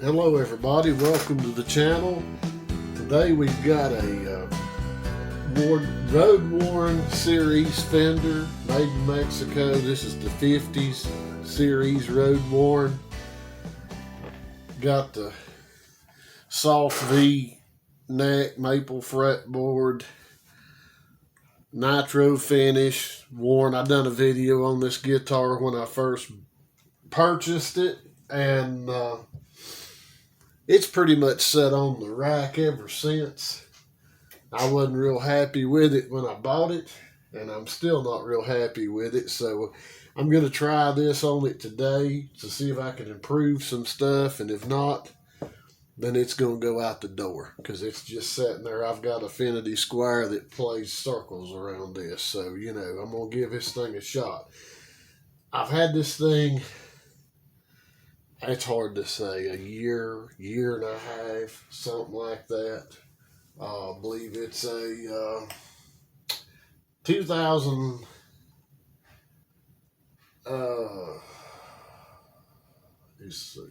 Hello everybody, welcome to the channel. Today we've got a Road Worn series Fender, made in Mexico. This is the 50s series Road Worn. Got the soft V neck, maple fretboard, nitro finish, worn. I done a video on this guitar when I first purchased it, and it's pretty much sat on the rack ever since. I wasn't real happy with it when I bought it, and I'm still not real happy with it. So I'm going to try this on it today to see if I can improve some stuff. And if not, then it's going to go out the door because it's just sitting there. I've got a Affinity Squire that plays circles around this. So, you know, I'm going to give this thing a shot. I've had this thing, it's hard to say, a year and a half, something like that. I believe it's a 2000, let's see,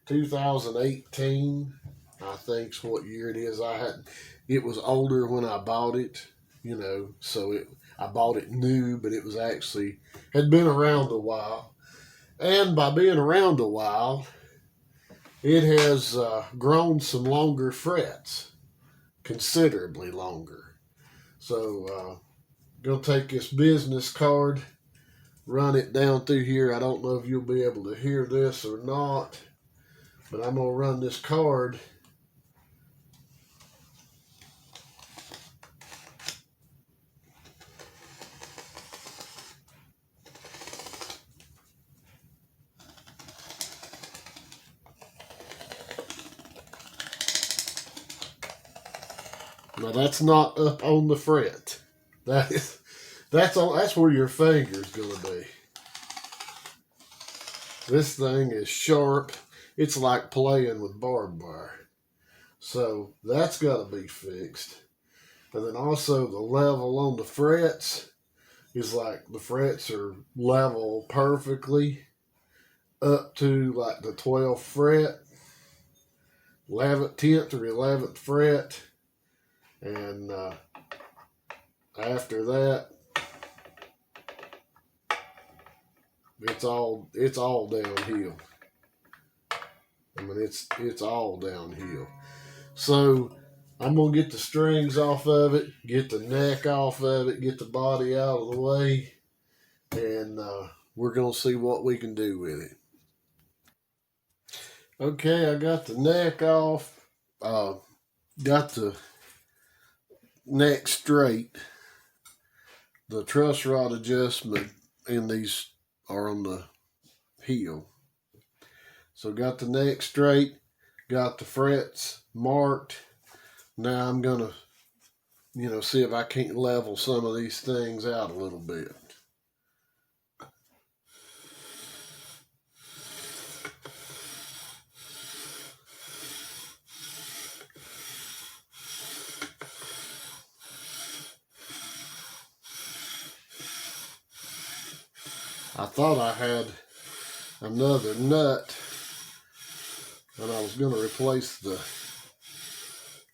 2018, I think's what year it is. It was older when I bought it, you know, so I bought it new, but it was actually, had been around a while. And by being around a while, it has grown some longer frets, considerably longer. So, gonna take this business card, run it down through here. I don't know if you'll be able to hear this or not, but I'm gonna run this card. Now that's not up on the fret. That's where your finger's gonna be. This thing is sharp. It's like playing with barbed wire. So that's got to be fixed. And then also the level on the frets is like the frets are level perfectly up to like the 12th fret, 10th or 11th fret. And after that, it's all downhill. I mean, it's all downhill. So I'm gonna get the strings off of it, get the neck off of it, get the body out of the way, and we're gonna see what we can do with it. Okay, I got the neck off. Got the neck straight. The truss rod adjustment in these are on the heel. So got the neck straight, got the frets marked. Now I'm gonna, see if I can't level some of these things out a little bit. I thought I had another nut, and I was going to replace the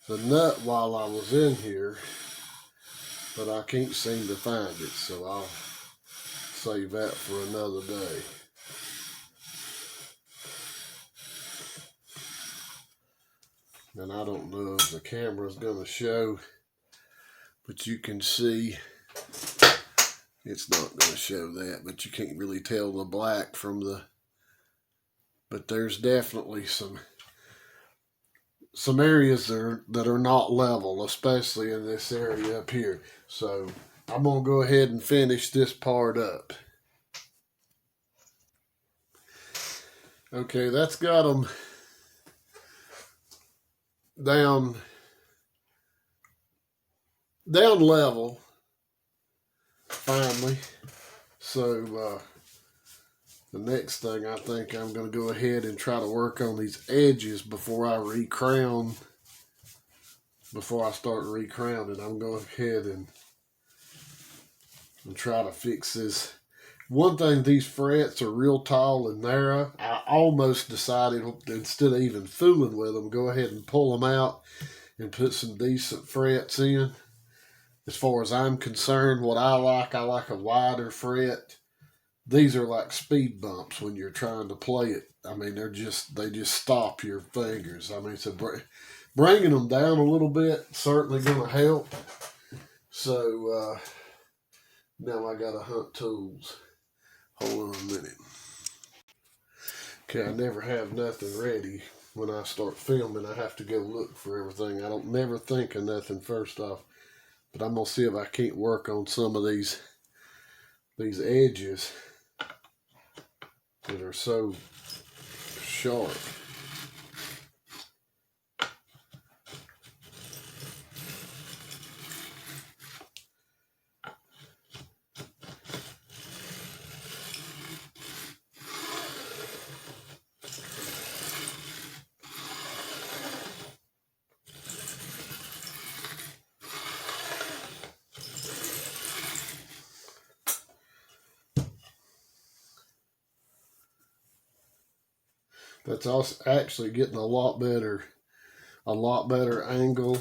nut while I was in here, but I can't seem to find it, so I'll save that for another day. And I don't know if the camera's going to show, but you can see it's not going to show that, but you can't really tell the black from but there's definitely some areas that are not level, especially in this area up here. So I'm going to go ahead and finish this part up. Okay, that's got them down level finally. So the next thing, I think I'm going to go ahead and try to work on these edges before I recrown. Before I start recrowning, I'm going ahead and try to fix this One thing, these frets are real tall and narrow. I almost decided, instead of even fooling with them, go ahead and pull them out and put some decent frets in. As far as I'm concerned, what I like a wider fret. These are like speed bumps when you're trying to play it. I mean, they just stop your fingers. I mean, so bringing them down a little bit certainly going to help. So now I got to hunt tools. Hold on a minute. Okay, I never have nothing ready. When I start filming, I have to go look for everything. I don't never think of nothing first off. But I'm going to see if I can't work on some of these edges that are so sharp. That's also actually getting a lot better angle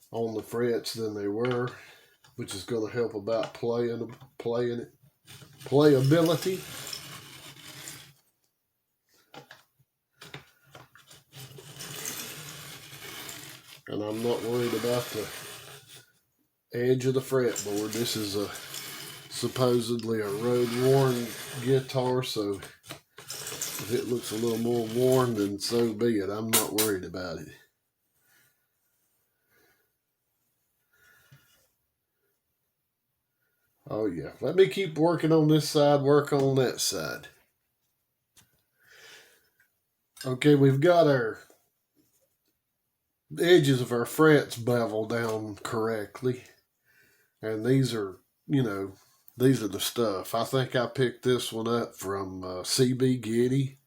on the frets than they were, which is going to help about playability. And I'm not worried about the edge of the fretboard. This is supposedly a road worn guitar, so if it looks a little more worn, then so be it. I'm not worried about it. Oh yeah, let me keep working on this side, work on that side. Okay, we've got our edges of our frets beveled down correctly. And these are, these are the stuff. I think I picked this one up from CB Giddy.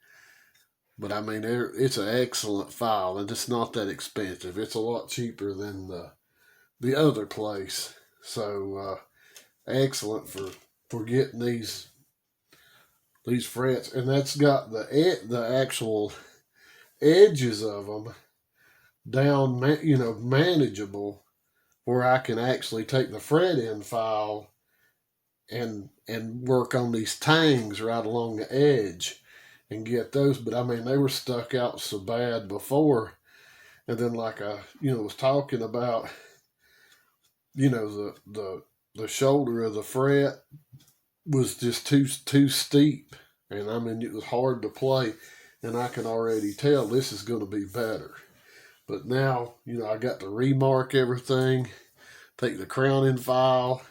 But I mean, it's an excellent file, and it's not that expensive. It's a lot cheaper than the other place. So excellent for getting these frets, and that's got the actual edges of them down, manageable, where I can actually take the fret end file and work on these tangs right along the edge and get those. But I mean, they were stuck out so bad before. And then, like I, was talking about, the shoulder of the fret was just too steep. And I mean, it was hard to play. And I can already tell this is going to be better. But now, I got to remark everything, take the crowning file,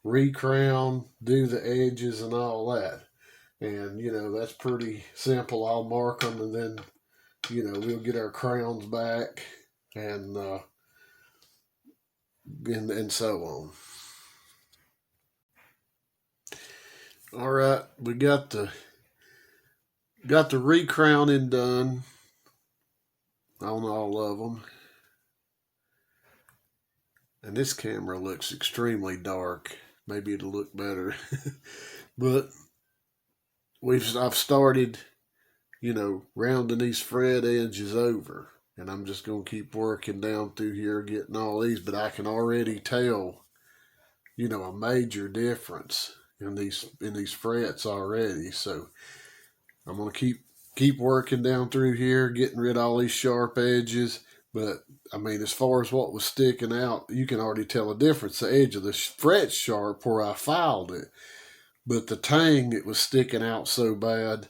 recrown, do the edges and all that. And, that's pretty simple. I'll mark them, and then, we'll get our crowns back and so on. All right, we got the recrowning done on all of them. And this camera looks extremely dark. Maybe it'll look better. But I've started, rounding these fret edges over. And I'm just going to keep working down through here, getting all these. But I can already tell, a major difference in these frets already. So I'm going to keep working down through here, getting rid of all these sharp edges. But I mean, as far as what was sticking out, you can already tell a difference. The edge of the fret's sharp where I filed it, but the tang, it was sticking out so bad,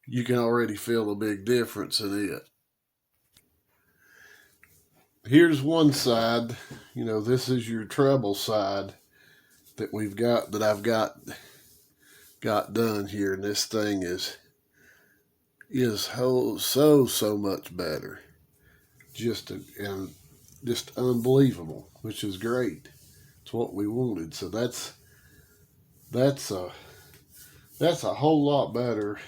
you can already feel a big difference in it. Here's one side, this is your treble side that I've got done here, and this thing is so much better. Just unbelievable, which is great. It's what we wanted. So that's a whole lot better.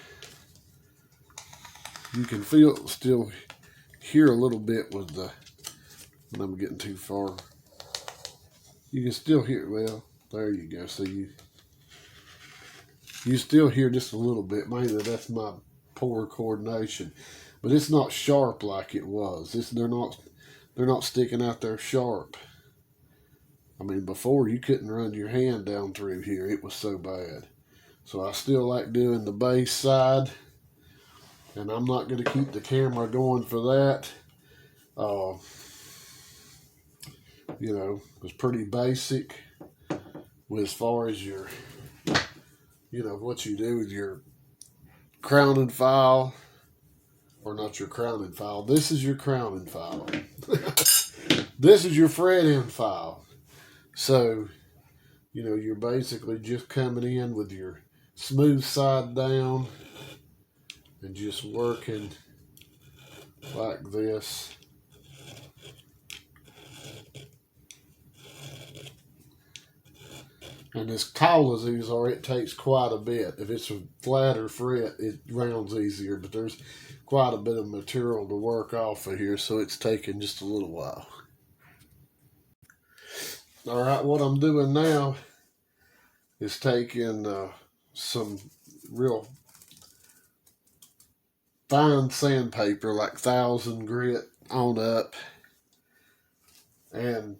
You can still hear a little bit when I'm getting too far. You can still hear, well, there you go. So You still hear just a little bit. Mainly that's my poor coordination, but it's not sharp like it was. They're not sticking out there sharp. I mean, before you couldn't run your hand down through here. It was so bad. So I still like doing the bass side, and I'm not going to keep the camera going for that. You know, it was pretty basic with as far as your, you know, what you do with your crowning file, or not your crowning file. This is your crowning file. This is your fret end file. So, you know, you're basically just coming in with your smooth side down and just working like this. And as tall as these are, it takes quite a bit. If it's a flatter fret, it rounds easier, but there's quite a bit of material to work off of here, so it's taking just a little while. All right, what I'm doing now is taking some real fine sandpaper, like 1000 grit on up, and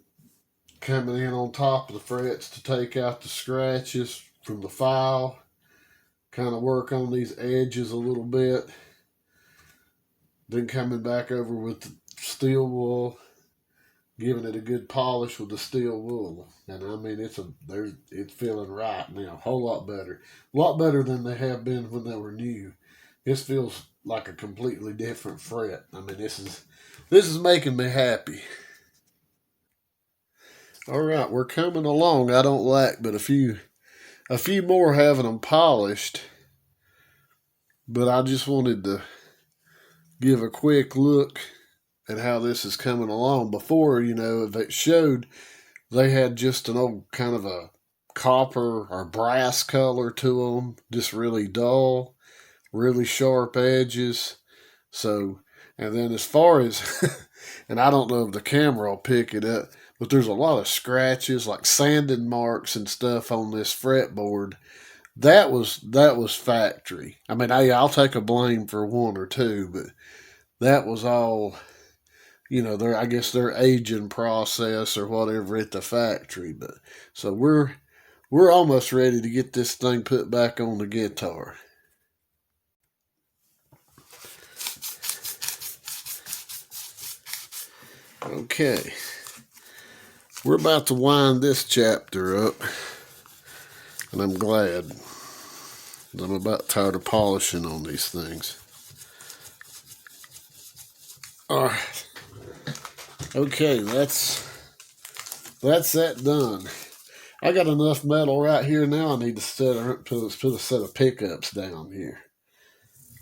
coming in on top of the frets to take out the scratches from the file, kind of work on these edges a little bit, then coming back over with the steel wool, giving it a good polish with the steel wool. And I mean, it's feeling right now, a whole lot better than they have been when they were new. This feels like a completely different fret. I mean, this is making me happy. All right, we're coming along. I don't lack but a few more having them polished, but I just wanted to give a quick look at how this is coming along. Before, you know, they showed they had just an old kind of a copper or brass color to them, just really dull, really sharp edges. So, and then as far as, and I don't know if the camera will pick it up, but there's a lot of scratches, like sanding marks and stuff on this fretboard. That was factory. I mean, I'll take a blame for one or two, but that was all, you know, I guess their aging process or whatever at the factory. But so we're almost ready to get this thing put back on the guitar. Okay. We're about to wind this chapter up, and I'm glad. I'm about tired of polishing on these things. All right. Okay, that's that done. I got enough metal right here now. I need to put a set of pickups down here.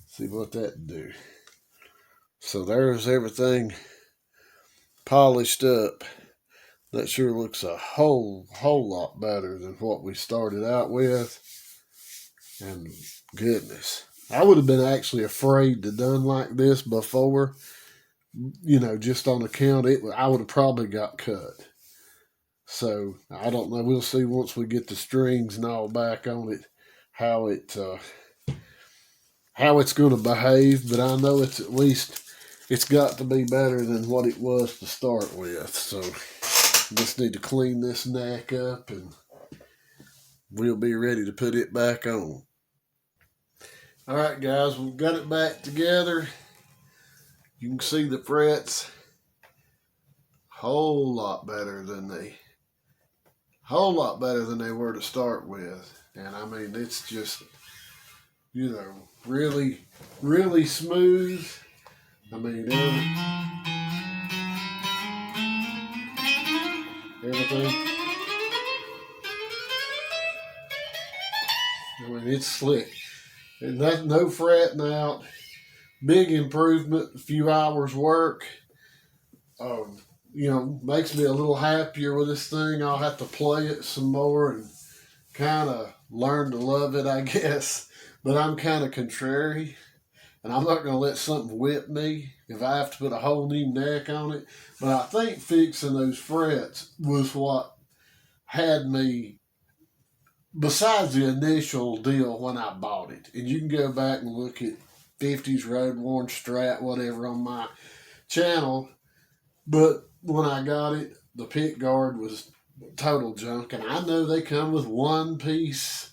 See what that do. So there's everything polished up. That sure looks a whole lot better than what we started out with. And goodness, I would have been actually afraid to done like this before, you know, just on account I would have probably got cut. So I don't know. We'll see once we get the strings and all back on it, how it's going to behave. But I know it's got to be better than what it was to start with. So just need to clean this neck up and we'll be ready to put it back on. All right, guys, we've got it back together. You can see the frets whole lot better than they were to start with. And I mean, it's just, you know, really, really smooth. I mean, everything. I mean, it's slick. And that's no fretting out. Big improvement, a few hours work. You know, makes me a little happier with this thing. I'll have to play it some more and kind of learn to love it, I guess. But I'm kind of contrary, and I'm not going to let something whip me if I have to put a whole new neck on it. But I think fixing those frets was what had me besides the initial deal when I bought it, and you can go back and look at 50s Road Worn Strat, whatever, on my channel. But when I got it, the pick guard was total junk, and I know they come with one piece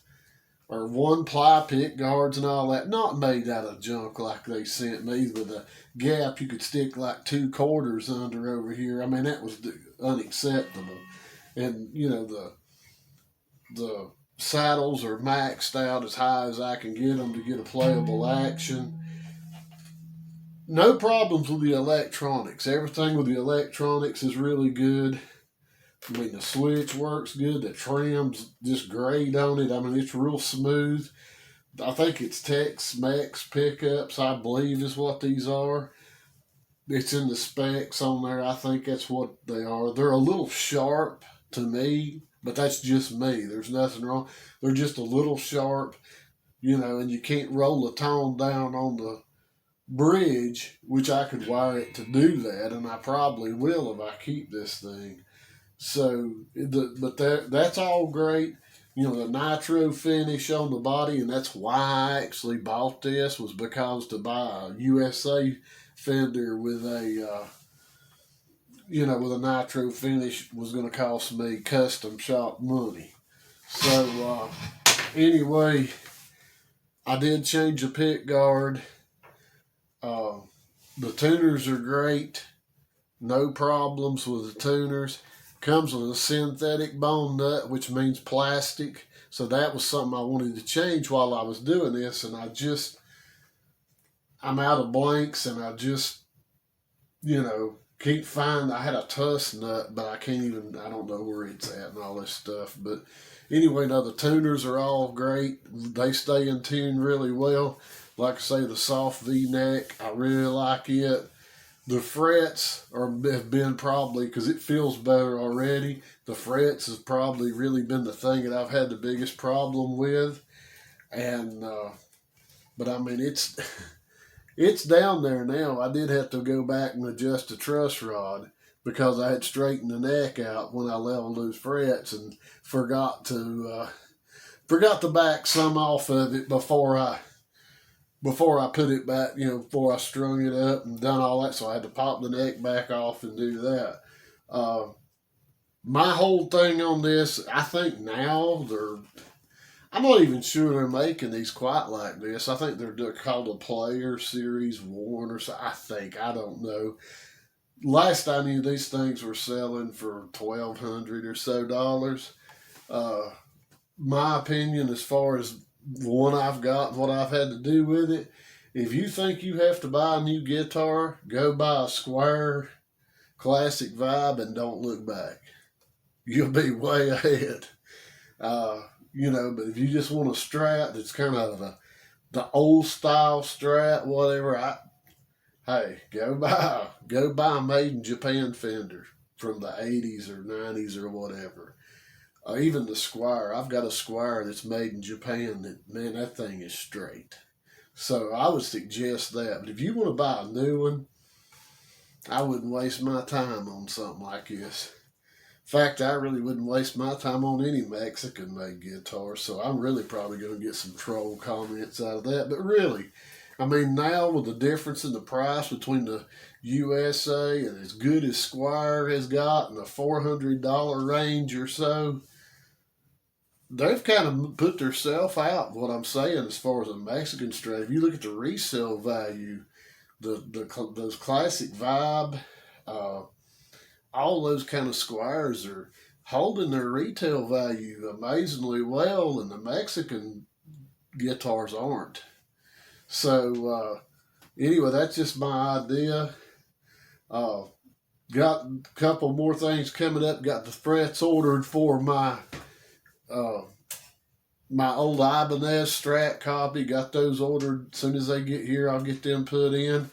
or one ply pick guards and all that, not made out of junk like they sent me with a gap you could stick like 2 quarters under over here. I mean, that was unacceptable. And you know, the saddles are maxed out as high as I can get them to get a playable action. No problems with the electronics. Everything with the electronics is really good. I mean, the switch works good. The trim's just great on it. I mean, it's real smooth. I think it's Tex-Mex pickups, I believe is what these are. It's in the specs on there. I think that's what they are. They're a little sharp to me, but that's just me. There's nothing wrong. They're just a little sharp, you know, and you can't roll the tone down on the bridge, which I could wire it to do that, and I probably will if I keep this thing. So, that's all great. You know, the nitro finish on the body, and that's why I actually bought this, was because to buy a USA Fender with a, with a nitro finish was going to cost me custom shop money. So, anyway, I did change the pick guard. The tuners are great. No problems with the tuners. Comes with a synthetic bone nut, which means plastic. So that was something I wanted to change while I was doing this, and I'm out of blanks, and I just, can't find. I had a tuss nut, but I don't know where it's at and all this stuff. But anyway, now the tuners are all great. They stay in tune really well. Like I say, the soft V-neck, I really like it. The frets have been probably, because it feels better already, the frets has probably really been the thing that I've had the biggest problem with. And, but I mean, it's down there now. I did have to go back and adjust the truss rod because I had straightened the neck out when I leveled those frets and forgot to back some off of it before I put it back, before I strung it up and done all that. So I had to pop the neck back off and do that. My whole thing on this, I think now I'm not even sure they're making these quite like this. I think they're called a Player Series Worn or so. I don't know. Last I knew, these things were selling for $1,200 or so dollars. My opinion, as far as the one I've got and what I've had to do with it, if you think you have to buy a new guitar, go buy a Squire Classic Vibe and don't look back. You'll be way ahead. But if you just want a Strat that's kind of the old style Strat, whatever, go buy a made in Japan Fender from the 80s or 90s or whatever. Even the Squire. I've got a Squire that's made in Japan that thing is straight. So I would suggest that. But if you want to buy a new one, I wouldn't waste my time on something like this. In fact, I really wouldn't waste my time on any Mexican-made guitar. So I'm really probably going to get some troll comments out of that. But really, I mean, now with the difference in the price between the USA and as good as Squire has got in the $400 range or so, they've kind of put themselves out, what I'm saying, as far as a Mexican Strat. If you look at the resale value, those classic Vibe, all those kind of Squires are holding their retail value amazingly well, and the Mexican guitars aren't. So, anyway, that's just my idea. Got a couple more things coming up. Got the frets ordered for my old Ibanez Strat copy. Got those ordered. As soon as they get here, I'll get them put in.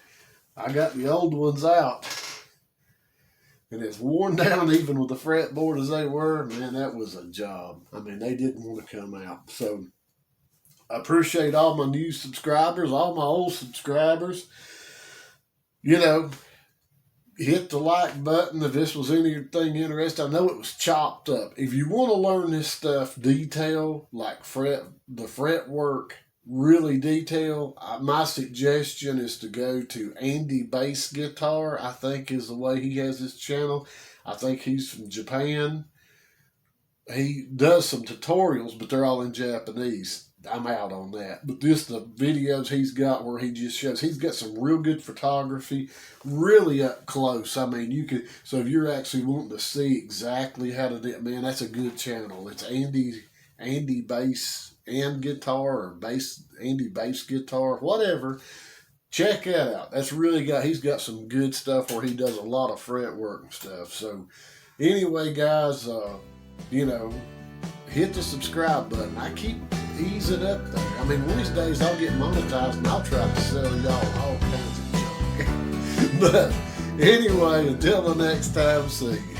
I got the old ones out, and it's worn down even with the fretboard as they were. Man, that was a job. I mean, they didn't want to come out. So I appreciate all my new subscribers, all my old subscribers. hit the like button if this was anything interesting. I know it was chopped up. If you want to learn this stuff detail, like the fretwork, really detail, my suggestion is to go to Andy Bass Guitar. I think is the way he has his channel. I think he's from Japan. He does some tutorials, but they're all in Japanese. I'm out on that. But the videos he's got where he just shows, he's got some real good photography, really up close. I mean, you could, so if you're actually wanting to see exactly how to do it, man, that's a good channel. It's Andy Bass and Guitar, or Andy Bass Guitar, whatever. Check that out. He's got some good stuff where he does a lot of fretwork and stuff. So anyway, guys, hit the subscribe button. I keep easing up there. I mean, one of these days I'll get monetized and I'll try to sell y'all all kinds of junk. But anyway, until the next time, see you.